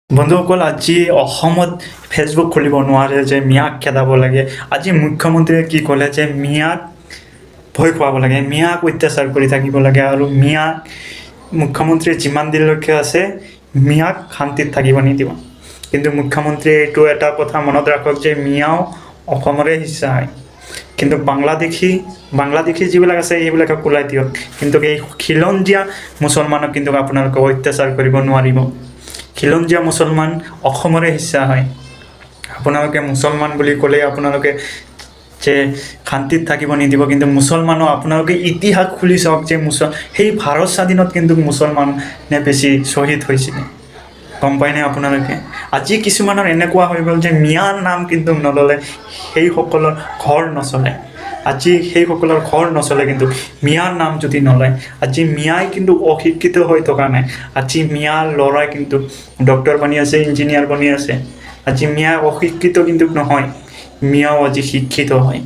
বন্ধুসকল, আজি অসমত ফেচবুক খুলিব নোৱাৰে যে মিয়াক খেদাব লাগে। আজি মুখ্যমন্ত্ৰীয়ে কি ক'লে যে মিয়াক ভয় খুৱাব লাগে, মিয়াক অত্যাচাৰ কৰি থাকিব লাগে, আৰু মিয়াক মুখ্যমন্ত্ৰীয়ে যিমান দিনলৈকে আছে মিয়াক শান্তিত থাকিব নিদিব। কিন্তু মুখ্যমন্ত্ৰীয়ে এইটো এটা কথা মনত ৰাখক যে মিয়াও অসমৰে হিস্সা হয়। কিন্তু বাংলাদেশী যিবিলাক আছে এইবিলাকক ওলাই দিয়ক, কিন্তু এই খিলঞ্জীয়া মুছলমানক কিন্তু আপোনালোকে অত্যাচাৰ কৰিব নোৱাৰিব। খিলঞ্জীয়া মুছলমান অসমৰে হিস্সা হয়। আপোনালোকে মুছলমান বুলি ক'লে আপোনালোকে যে শান্তিত থাকিব নিদিব, কিন্তু মুছলমানো আপোনালোকে ইতিহাস খুলি চাওক যে সেই ভাৰত স্বাধীনত কিন্তু মুছলমানে বেছি শ্বহীদ হৈছিলে। গম পায়নে আপোনালোকে? আজি কিছুমানৰ এনেকুৱা হৈ গ'ল যে মিয়াৰ নাম কিন্তু নল'লে সেইসকলৰ ঘৰ নচলে। আজি সেইসকলৰ ঘৰ নচলে, কিন্তু মিয়াৰ নাম যদি নলয়। আজি মিয়াই কিন্তু অশিক্ষিত হৈ থকা নাই। আজি মিয়াৰ ল'ৰাই কিন্তু ডক্টৰ বনি আছে, ইঞ্জিনিয়াৰ বনি আছে। আজি মিয়া অশিক্ষিত কিন্তু নহয়, মিয়াও আজি শিক্ষিত হয়।